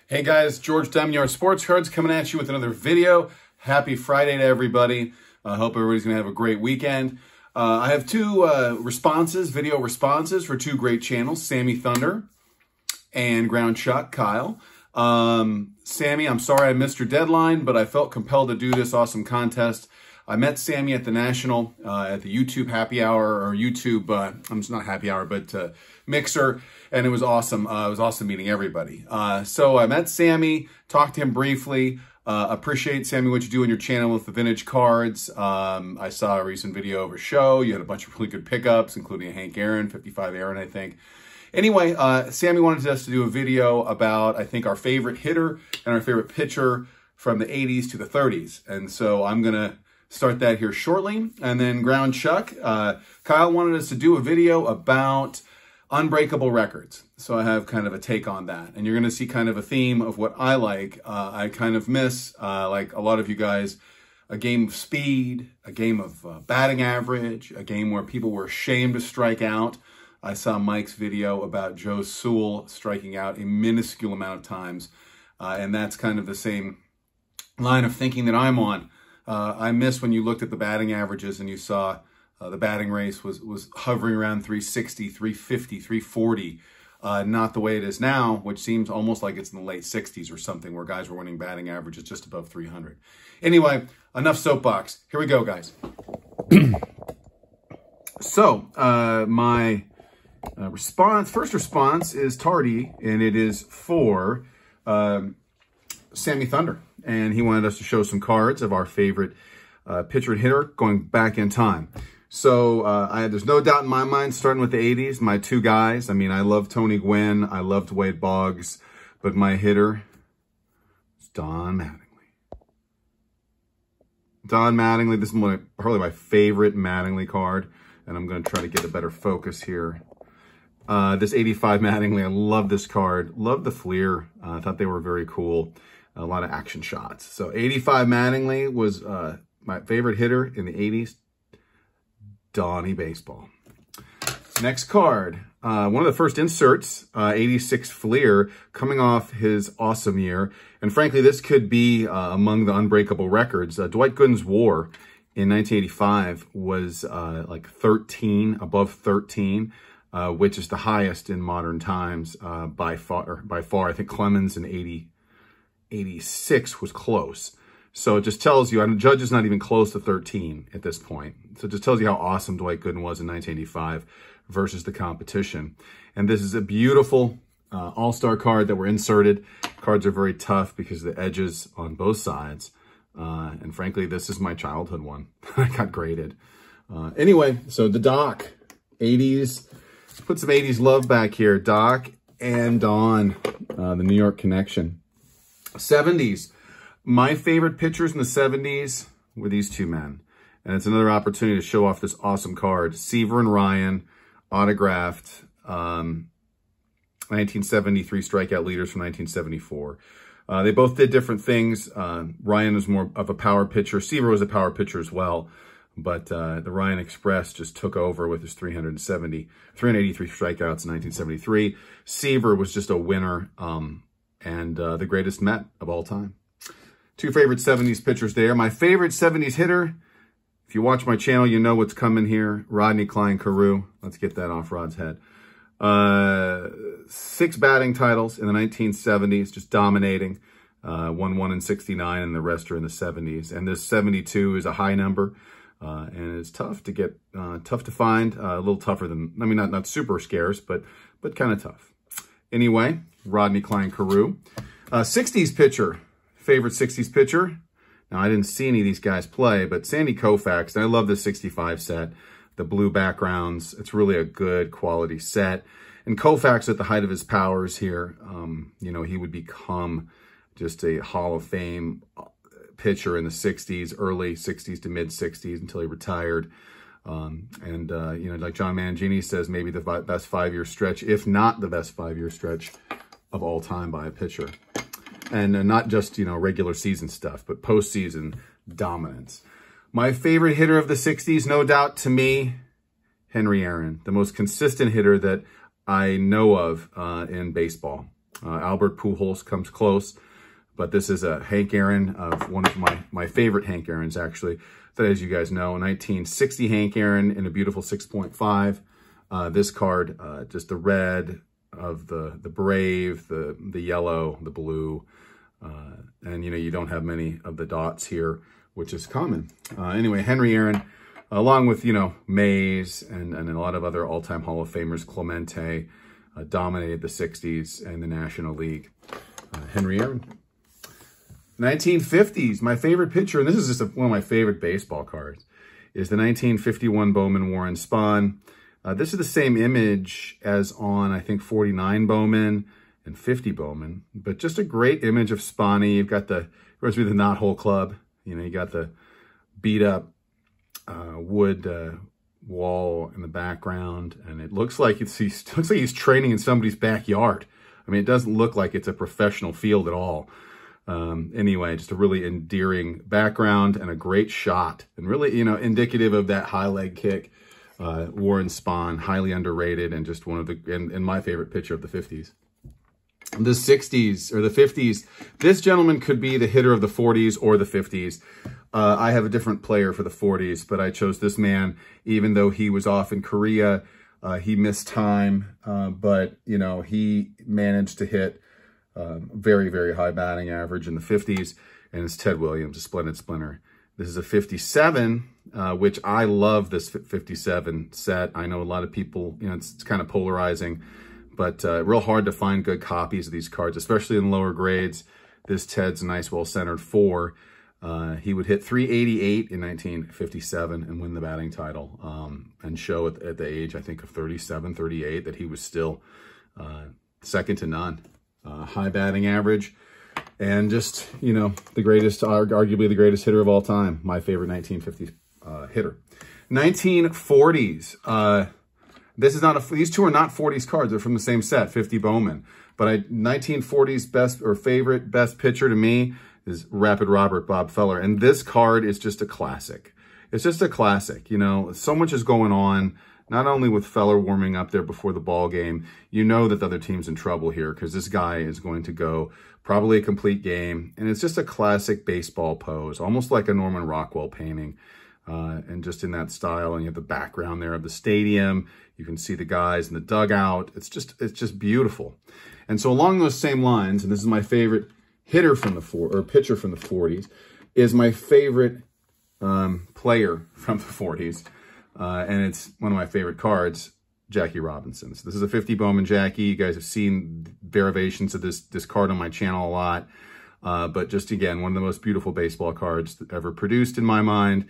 Hey guys, George Diamondyard Sportscards coming at you with another video. Happy Friday to everybody. I hope everybody's going to have a great weekend. I have two video responses for two great channels, Sammy Thunder and Ground Chuck Kyle. Sammy, I'm sorry I missed your deadline, but I felt compelled to do this awesome contest. I met Sammy at the National, at the YouTube happy hour, or YouTube, not happy hour, but mixer, and it was awesome. It was awesome meeting everybody. So I met Sammy, talked to him briefly. Appreciate, Sammy, what you do on your channel with the vintage cards. I saw a recent video of a show. You had a bunch of really good pickups, including a Hank Aaron, 55 Aaron, I think. Anyway, Sammy wanted us to do a video about, I think, our favorite hitter and our favorite pitcher from the 80s to the 30s. And so I'm going to start that here shortly. And then Ground Chuck, Kyle wanted us to do a video about Unbreakable Records. So I have kind of a take on that. And you're going to see kind of a theme of what I like. I kind of miss, like a lot of you guys, a game of speed, a game of batting average, a game where people were ashamed to strike out. I saw Mike's video about Joe Sewell striking out a minuscule amount of times. And that's kind of the same line of thinking that I'm on. I miss when you looked at the batting averages and you saw the batting race was hovering around 360, 350, 340. Not the way it is now, which seems almost like it's in the late 60s or something, where guys were winning batting averages just above 300. Anyway, enough soapbox. Here we go, guys. So, my first response is tardy, and it is for Sammy Thunder. And he wanted us to show some cards of our favorite pitcher and hitter going back in time. So there's no doubt in my mind, starting with the 80s, my two guys. I mean, I love Tony Gwynn. I love Dwight Boggs. But my hitter is Don Mattingly. Don Mattingly, this is probably my favorite Mattingly card. And I'm going to try to get a better focus here. This 85 Mattingly, I love this card. Love the Fleer. I thought they were very cool. A lot of action shots. So 85 Mattingly was my favorite hitter in the 80s. Donnie Baseball. Next card. One of the first inserts, 86 Fleer, coming off his awesome year. And frankly, this could be among the unbreakable records. Dwight Gooden's WAR in 1985 was like 13, above 13, which is the highest in modern times by far. I think Clemens in 86 was close. So it just tells you, and Judge is not even close to 13 at this point. So it just tells you how awesome Dwight Gooden was in 1985 versus the competition. And this is a beautiful all-star card that were inserted. Cards are very tough because of the edges on both sides. And frankly, this is my childhood one. I got graded. Anyway, so the Doc, 80s. Let's put some 80s love back here. Doc and Don, the New York connection. 70s. My favorite pitchers in the 70s were these two men. And it's another opportunity to show off this awesome card. Seaver and Ryan, autographed, 1973 strikeout leaders from 1974. They both did different things. Ryan was more of a power pitcher. Seaver was a power pitcher as well. But the Ryan Express just took over with his 383 strikeouts in 1973. Seaver was just a winner. And the greatest Met of all time. Two favorite 70s pitchers there. My favorite 70s hitter, if you watch my channel, you know what's coming here. Rodney Klein Carew. Let's get that off Rod's head. 6 batting titles in the 1970s, just dominating. Won 1 in 69, and the rest are in the 70s. And this 72 is a high number. And it's tough to get, tough to find. A little tougher than, I mean, not super scarce, but kind of tough. Anyway, Rodney Klein Carew. 60s pitcher, favorite 60s pitcher. Now, I didn't see any of these guys play, but Sandy Koufax. I love the 65 set, the blue backgrounds. It's really a good quality set. And Koufax at the height of his powers here, you know, he would become just a Hall of Fame pitcher in the 60s, early 60s to mid 60s until he retired. You know, like John Mangini says, maybe the best 5-year stretch, if not the best 5-year stretch of all time by a pitcher. And not just, you know, regular season stuff, but postseason dominance. My favorite hitter of the 60s, no doubt to me, Henry Aaron, the most consistent hitter that I know of in baseball. Albert Pujols comes close, but this is a Hank Aaron of one of my favorite Hank Aarons, actually. That, as you guys know, 1960 Hank Aaron in a beautiful 6.5. This card, just the red of the Brave, the yellow, the blue, and you don't have many of the dots here, which is common. Anyway, Henry Aaron, along with Mays and a lot of other all-time Hall of Famers, Clemente, dominated the 60s and the National League. Henry Aaron. 1950s, my favorite pitcher, and this is just one of my favorite baseball cards, is the 1951 Bowman Warren Spahn. This is the same image as on, I think, 49 Bowman and 50 Bowman, but just a great image of Spahny. You've got the Knothole Club. You got the beat up wood wall in the background, and it looks like he's training in somebody's backyard. I mean, it doesn't look like it's a professional field at all. Anyway, just a really endearing background and a great shot, and really, indicative of that high leg kick. Warren Spahn, highly underrated, and just one of the, and my favorite pitcher of the 50s. The 60s or the 50s, this gentleman could be the hitter of the 40s or the 50s. I have a different player for the 40s, but I chose this man, even though he was off in Korea. He missed time, but, he managed to hit very, very high batting average in the 50s, and it's Ted Williams, a splendid splinter. This is a 57, which I love this 57 set. I know a lot of people, it's kind of polarizing, but real hard to find good copies of these cards, especially in lower grades. This Ted's a nice, well-centered 4. He would hit 388 in 1957 and win the batting title, and show at the age, I think, of 37, 38, that he was still second to none. High batting average, and just, the greatest, arguably the greatest hitter of all time. My favorite 1950s hitter. 1940s. This is not these two are not 40s cards. They're from the same set, 50 Bowman. But 1940s best pitcher to me is Rapid Robert Bob Feller. And this card is just a classic. It's just a classic. So much is going on. Not only with Feller warming up there before the ball game, that the other team's in trouble here, because this guy is going to go probably a complete game. And it's just a classic baseball pose, almost like a Norman Rockwell painting. And just in that style, and you have the background there of the stadium. You can see the guys in the dugout. It's just beautiful. And so along those same lines, and this is my favorite hitter from the pitcher from the 40s, is my favorite player from the 40s. And it's one of my favorite cards, Jackie Robinson. So this is a 50 Bowman Jackie. You guys have seen derivations of this card on my channel a lot. But just, again, one of the most beautiful baseball cards ever produced in my mind.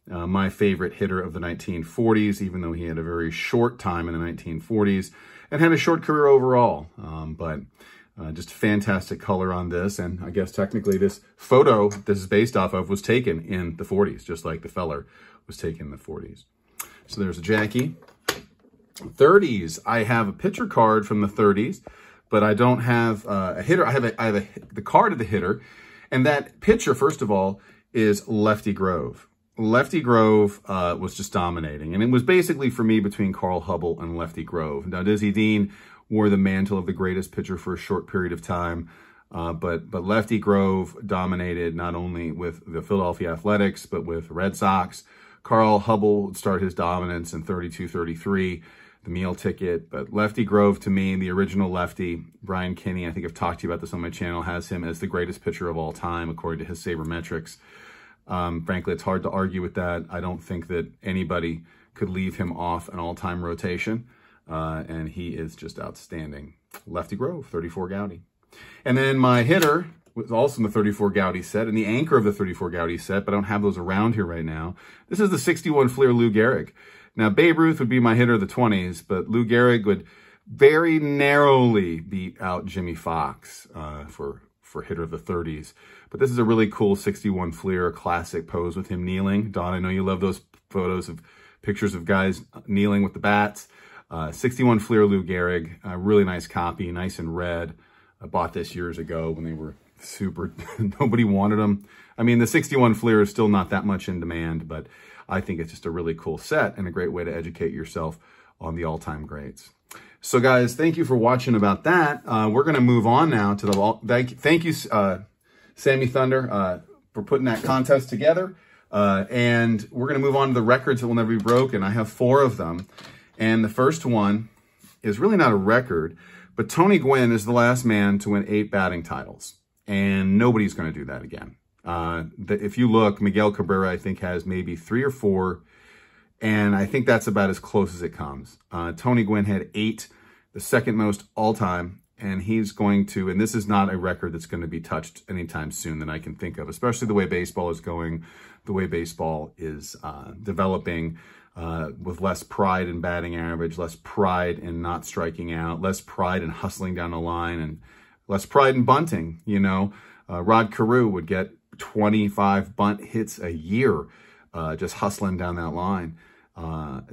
My favorite hitter of the 1940s, even though he had a very short time in the 1940s and had a short career overall. But just fantastic color on this. And I guess technically this photo this is based off of was taken in the 40s, just like the Feller was taken in the 40s. So there's a Jackie. 30s, I have a pitcher card from the 30s, but I don't have a hitter. I have the card of the hitter, and that pitcher, first of all, is Lefty Grove. Lefty Grove was just dominating, and it was basically, for me, between Carl Hubbell and Lefty Grove. Now, Dizzy Dean wore the mantle of the greatest pitcher for a short period of time, but Lefty Grove dominated not only with the Philadelphia Athletics, but with Red Sox. Carl Hubbell would start his dominance in 32, 33, the meal ticket. But Lefty Grove, to me, the original Lefty, Brian Kinney, I think I've talked to you about this on my channel, has him as the greatest pitcher of all time, according to his sabermetrics. Frankly, it's hard to argue with that. I don't think that anybody could leave him off an all-time rotation. And he is just outstanding. Lefty Grove, 34 Gowdy. And then my hitter was also in the 34 Gowdy set and the anchor of the 34 Gowdy set, but I don't have those around here right now. This is the 61 Fleer Lou Gehrig. Now, Babe Ruth would be my hitter of the 20s, but Lou Gehrig would very narrowly beat out Jimmy Fox for hitter of the 30s. But this is a really cool 61 Fleer classic pose with him kneeling. Don, I know you love those photos of pictures of guys kneeling with the bats. 61 Fleer Lou Gehrig, a really nice copy, nice and red. I bought this years ago when they were super, nobody wanted them. I mean, the 61 Fleer is still not that much in demand, but I think it's just a really cool set and a great way to educate yourself on the all-time greats. So guys, thank you for watching about that. We're going to move on now to the, thank you, Sammy Thunder, for putting that contest together. And we're going to move on to the records that will never be broken. I have 4 of them. And the first one is really not a record, but Tony Gwynn is the last man to win 8 batting titles. And nobody's going to do that again. If you look, Miguel Cabrera, I think, has maybe 3 or 4. And I think that's about as close as it comes. Tony Gwynn had 8, the second most all time. And he's going to, and this is not a record that's going to be touched anytime soon that I can think of, especially the way baseball is going, the way baseball is developing with less pride in batting average, less pride in not striking out, less pride in hustling down the line, and less pride in bunting. You know, Rod Carew would get 25 bunt hits a year just hustling down that line.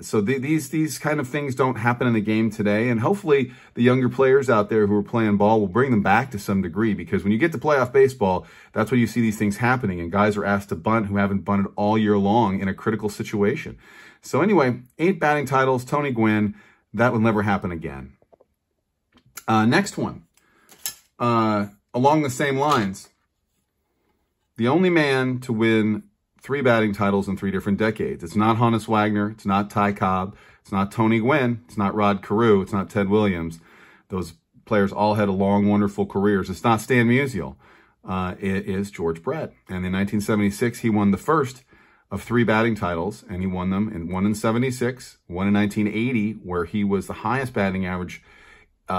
So these kind of things don't happen in the game today. And hopefully the younger players out there who are playing ball will bring them back to some degree, because when you get to playoff baseball, that's when you see these things happening. And guys are asked to bunt who haven't bunted all year long in a critical situation. So anyway, 8 batting titles, Tony Gwynn. That will never happen again. Next one. Along the same lines. The only man to win 3 batting titles in 3 different decades. It's not Honus Wagner. It's not Ty Cobb. It's not Tony Gwynn. It's not Rod Carew. It's not Ted Williams. Those players all had long, wonderful careers. It's not Stan Musial. It is George Brett. And in 1976, he won the first of 3 batting titles, and he won them in one in 76, one in 1980, where he was the highest batting average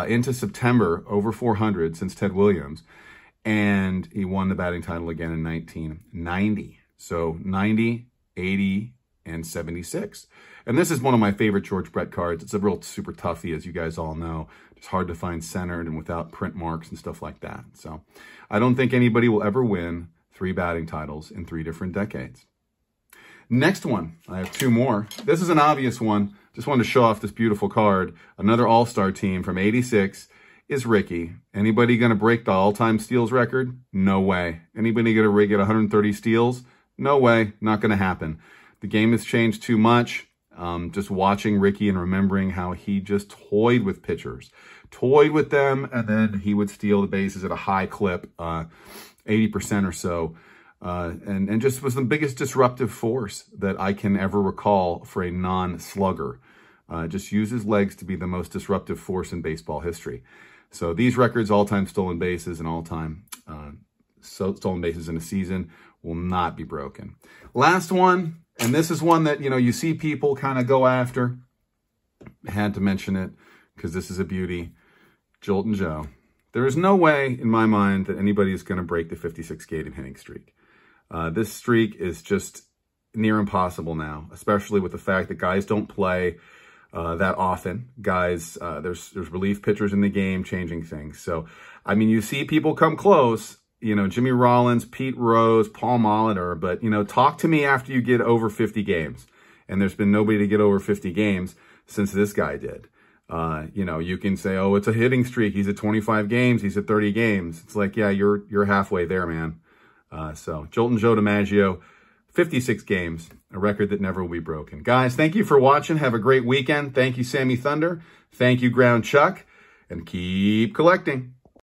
into September, over 400 since Ted Williams. And he won the batting title again in 1990. So 90, 80, and 76. And this is one of my favorite George Brett cards. It's a real super toughie, as you guys all know. It's hard to find centered and without print marks and stuff like that. So I don't think anybody will ever win 3 batting titles in 3 different decades. Next one, I have 2 more. This is an obvious one. Just wanted to show off this beautiful card. Another all-star team from 86 is Rickey. Anybody going to break the all-time steals record? No way. Anybody going to get 130 steals? No way, not going to happen. The game has changed too much. Just watching Rickey and remembering how he just toyed with pitchers. Toyed with them, and then he would steal the bases at a high clip, 80% or so. And just was the biggest disruptive force that I can ever recall for a non-slugger. Just used his legs to be the most disruptive force in baseball history. So these records, all-time stolen bases and all-time stolen bases in a season, will not be broken. Last one, and this is one that, you know, you see people kind of go after. I had to mention it because this is a beauty. Joltin' Joe. There is no way in my mind that anybody is going to break the 56-game hitting streak. This streak is just near impossible now, especially with the fact that guys don't play that often. Guys, there's relief pitchers in the game changing things. So, I mean, you see people come close. You know, Jimmy Rollins, Pete Rose, Paul Molitor, but, you know, talk to me after you get over 50 games. And there's been nobody to get over 50 games since this guy did. You know, you can say, oh, it's a hitting streak. He's at 25 games. He's at 30 games. It's like, yeah, you're halfway there, man. So Joltin' Joe DiMaggio, 56 games, a record that never will be broken. Guys, thank you for watching. Have a great weekend. Thank you, Sammy Thunder. Thank you, Ground Chuck. And keep collecting.